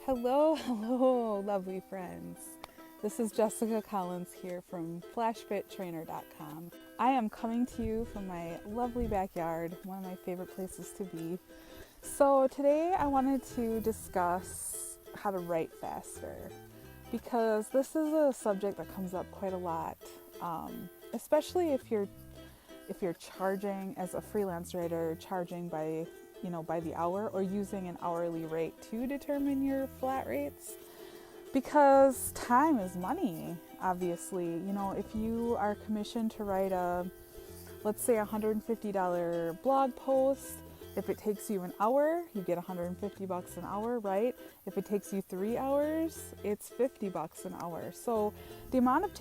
Hello, lovely friends. This is Jessica Collins here from flashfittrainer.com. I am coming to you from my lovely backyard, one of my favorite places to be. So today I wanted to discuss how to write faster, because this is a subject that comes up quite a lot, especially if you're charging as a freelance writer, charging by the hour, or using an hourly rate to determine your flat rates, because time is money. Obviously, if you are commissioned to write let's say $150 blog post, if it takes you an hour, you get $150 an hour, right? If it takes you 3 hours, it's $50 an hour. So the amount of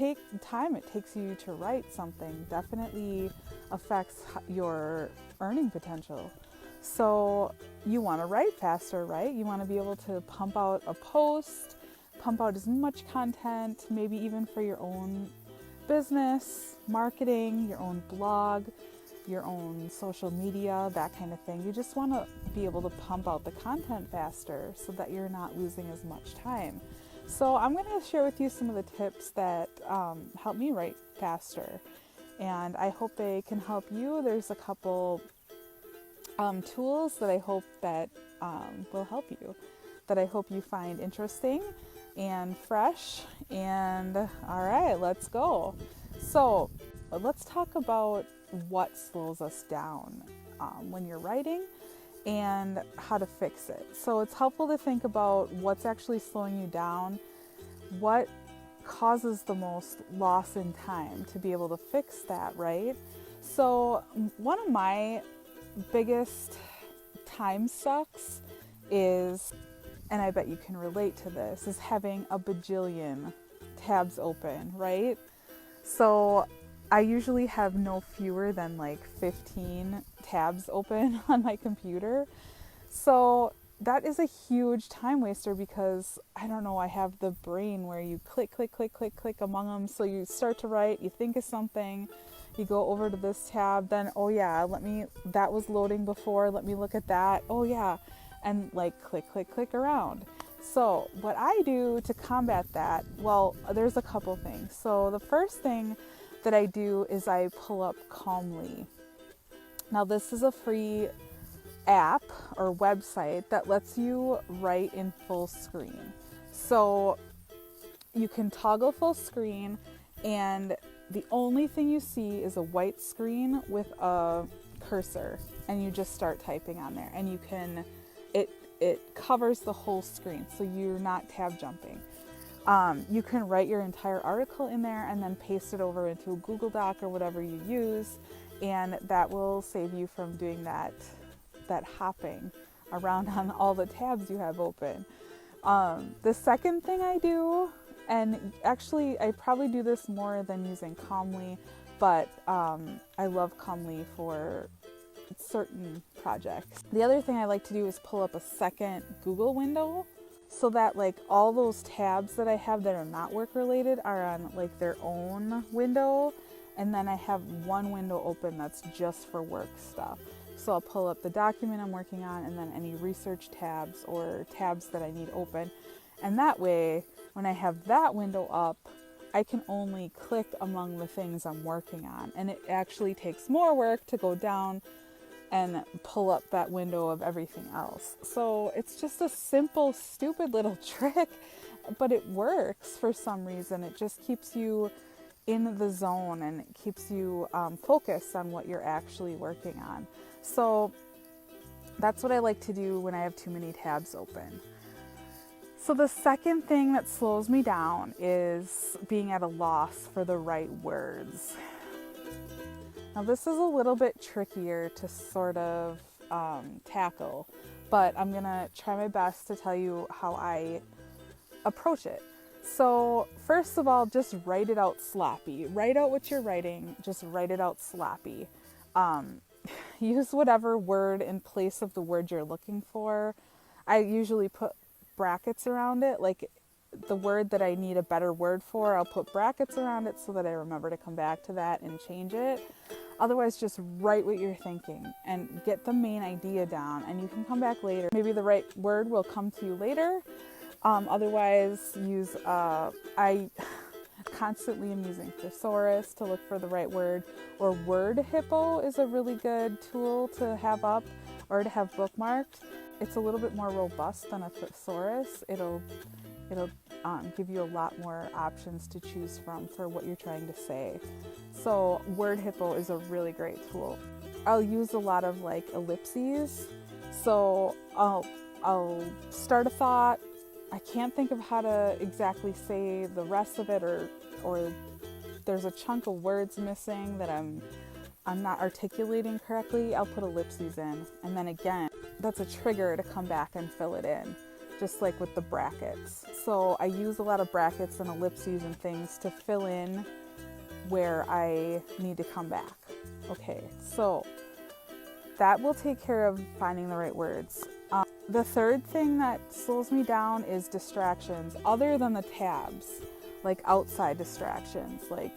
time it takes you to write something definitely affects your earning potential. So you want to write faster, right? You want to be able to pump out a post, pump out as much content, maybe even for your own business, marketing, your own blog, your own social media, that kind of thing. You just want to be able to pump out the content faster so that you're not losing as much time. So I'm going to share with you some of the tips that help me write faster, and I hope they can help you. There's a couple tools that I hope that will help you, that I hope you find interesting and fresh. And all right, let's go. So let's talk about what slows us down when you're writing and how to fix it. So it's helpful to think about what's actually slowing you down, what causes the most loss in time, to be able to fix that, right? So one of my biggest time sucks is, and I bet you can relate to this, is having a bajillion tabs open, right? So I usually have no fewer than like 15 tabs open on my computer. So that is a huge time waster, because I don't know, I have the brain where you click among them. So you start to write, you think of something, you go over to this tab, then, oh yeah, that was loading before, let me look at that, oh yeah, and like click around. So what I do to combat that, well, there's a couple things. So the first thing that I do is I pull up Calmly. Now this is a free app or website that lets you write in full screen. So you can toggle full screen, and the only thing you see is a white screen with a cursor, and you just start typing on there, and it covers the whole screen, so you're not tab jumping. You can write your entire article in there and then paste it over into a Google Doc or whatever you use, and that will save you from doing that hopping around on all the tabs you have open. The second thing I do, and actually I probably do this more than using Calmly, but I love Calmly for certain projects. The other thing I like to do is pull up a second Google window, so that like all those tabs that I have that are not work related are on like their own window, and then I have one window open that's just for work stuff. So I'll pull up the document I'm working on, and then any research tabs or tabs that I need open, and that way when I have that window up, I can only click among the things I'm working on, and it actually takes more work to go down and pull up that window of everything else. So it's just a simple, stupid little trick, but it works for some reason. It just keeps you in the zone, and it keeps you focused on what you're actually working on. So that's what I like to do when I have too many tabs open. So the second thing that slows me down is being at a loss for the right words. Now this is a little bit trickier to sort of tackle, but I'm gonna try my best to tell you how I approach it. So first of all, just write it out sloppy. Write out what you're writing, just write it out sloppy. Use whatever word in place of the word you're looking for. I usually put brackets around it, like the word that I need a better word for, I'll put brackets around it so that I remember to come back to that and change it. Otherwise, just write what you're thinking and get the main idea down, and you can come back later. Maybe the right word will come to you later. Otherwise, I constantly am using thesaurus to look for the right word, or WordHippo is a really good tool to have up or to have bookmarked. It's a little bit more robust than a thesaurus. It'll give you a lot more options to choose from for what you're trying to say. So WordHippo is a really great tool. I'll use a lot of like ellipses. So I'll start a thought. I can't think of how to exactly say the rest of it, or there's a chunk of words missing that I'm not articulating correctly. I'll put ellipses in, and then again, that's a trigger to come back and fill it in, just like with the brackets. So I use a lot of brackets and ellipses and things to fill in where I need to come back. Okay, so that will take care of finding the right words. The third thing that slows me down is distractions, other than the tabs, like outside distractions. Like,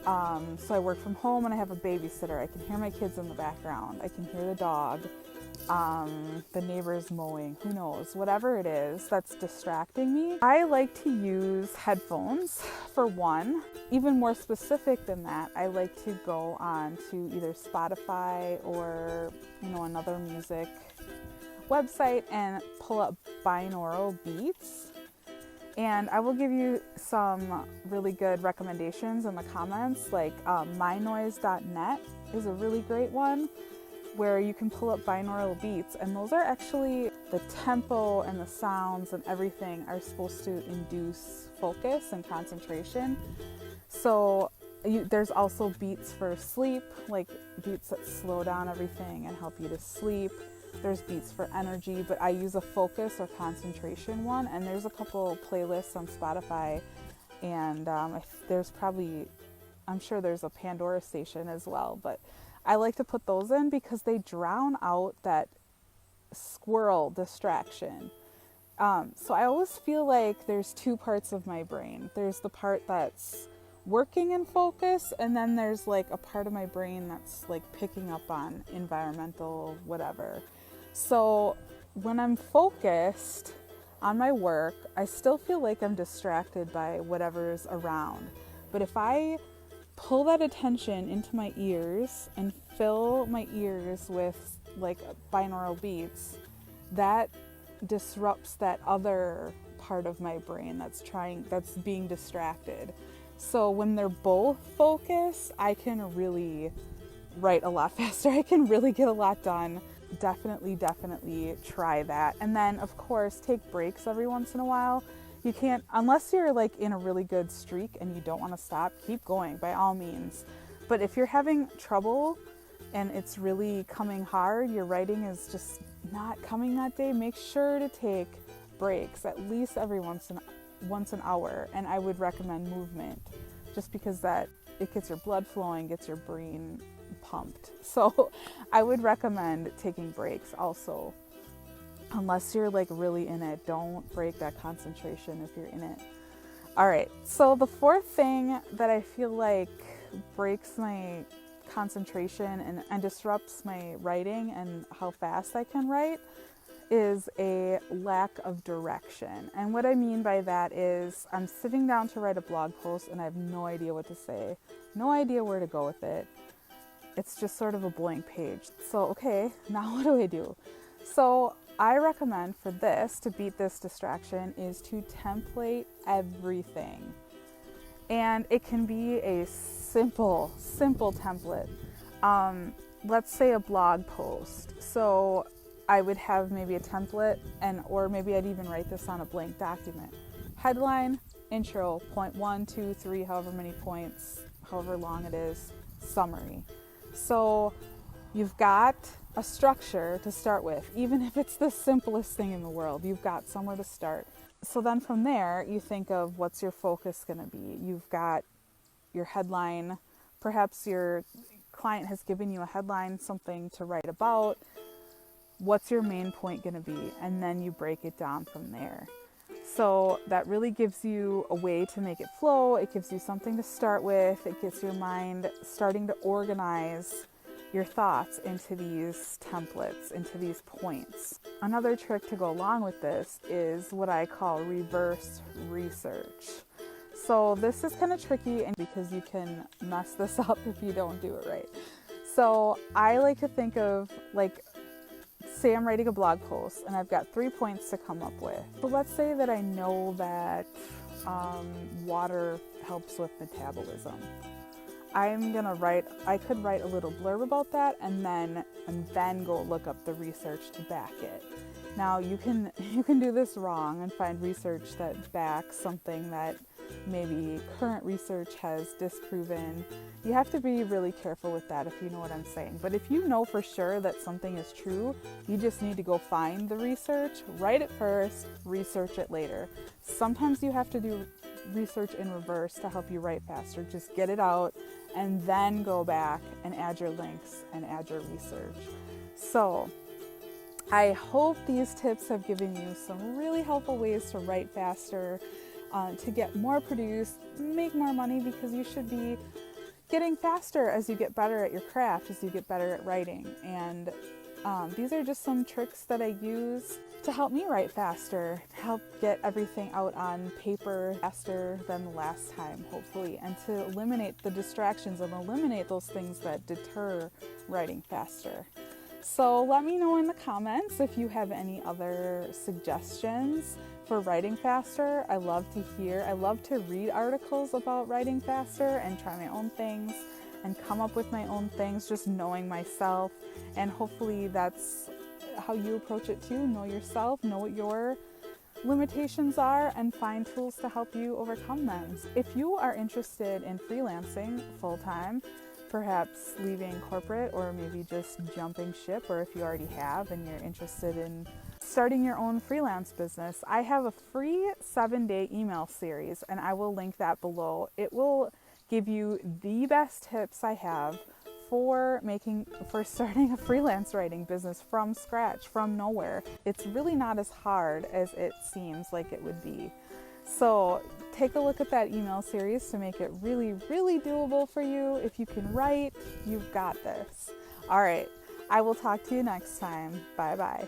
so I work from home and I have a babysitter. I can hear my kids in the background. I can hear the dog, the neighbors mowing, who knows, whatever it is that's distracting me. I like to use headphones for one. Even more specific than that, I like to go on to either Spotify or, another music website and pull up Binaural Beats. And I will give you some really good recommendations in the comments, like mynoise.net is a really great one where you can pull up binaural beats, and those are actually the tempo and the sounds and everything are supposed to induce focus and concentration. So there's also beats for sleep, like beats that slow down everything and help you to sleep. There's beats for energy, but I use a focus or concentration one, and there's a couple playlists on Spotify, and I'm sure there's a Pandora station as well, but I like to put those in because they drown out that squirrel distraction. So I always feel like there's two parts of my brain. There's the part that's working in focus, and then there's like a part of my brain that's like picking up on environmental whatever. So when I'm focused on my work, I still feel like I'm distracted by whatever's around. But if I pull that attention into my ears and fill my ears with like binaural beats, that disrupts that other part of my brain that's being distracted. So when they're both focused, I can really write a lot faster. I can really get a lot done. Definitely try that. And then of course, take breaks every once in a while. You can't, unless you're like in a really good streak and you don't want to stop, keep going by all means. But if you're having trouble and it's really coming hard, your writing is just not coming that day, make sure to take breaks at least every once an hour. And I would recommend movement, just because that it gets your blood flowing, gets your brain pumped. So I would recommend taking breaks also. Unless you're like really in it, don't break that concentration if you're in it. All right, so the fourth thing that I feel like breaks my concentration and disrupts my writing and how fast I can write is a lack of direction. And what I mean by that is I'm sitting down to write a blog post and I have no idea what to say, no idea where to go with it. It's just sort of a blank page. So, okay, now what do I do? So I recommend for this, to beat this distraction, is to template everything. And it can be a simple template. Let's say a blog post. So I would have maybe a template, or maybe I'd even write this on a blank document. Headline, intro, point 1, 2, 3, however many points, however long it is, summary. So you've got a structure to start with. Even if it's the simplest thing in the world, you've got somewhere to start. So then from there, you think of what's your focus going to be. You've got your headline. Perhaps your client has given you a headline, something to write about. What's your main point going to be? And then you break it down from there. So that really gives you a way to make it flow. It gives you something to start with. It gets your mind starting to organize your thoughts into these templates, into these points. Another trick to go along with this is what I call reverse research. So this is kind of tricky and because you can mess this up if you don't do it right. So I like to think of, like, say I'm writing a blog post and I've got 3 points to come up with. So let's say that I know that water helps with metabolism. I could write a little blurb about that and then go look up the research to back it. Now you can do this wrong and find research that backs something that maybe current research has disproven. You have to be really careful with that, if you know what I'm saying. But if you know for sure that something is true, you just need to go find the research, write it first, research it later. Sometimes you have to do research in reverse to help you write faster. Just get it out and then go back and add your links and add your research. So I hope these tips have given you some really helpful ways to write faster, to get more produced, make more money, because you should be getting faster as you get better at your craft, as you get better at writing. And these are just some tricks that I use to help me write faster, help get everything out on paper faster than the last time, hopefully, and to eliminate the distractions and eliminate those things that deter writing faster. So let me know in the comments if you have any other suggestions for writing faster. I love to read articles about writing faster and try my own things and come up with my own things, just knowing myself. And hopefully that's how you approach it too. Know yourself, know what your limitations are, and find tools to help you overcome them. If you are interested in freelancing full-time, perhaps leaving corporate or maybe just jumping ship, or if you already have and you're interested in starting your own freelance business, I have a free 7-day email series, and I will link that below. It will give you the best tips I have for starting a freelance writing business from scratch, from nowhere. It's really not as hard as it seems like it would be. So take a look at that email series to make it really, really doable for you. If you can write, you've got this. All right, I will talk to you next time. Bye-bye.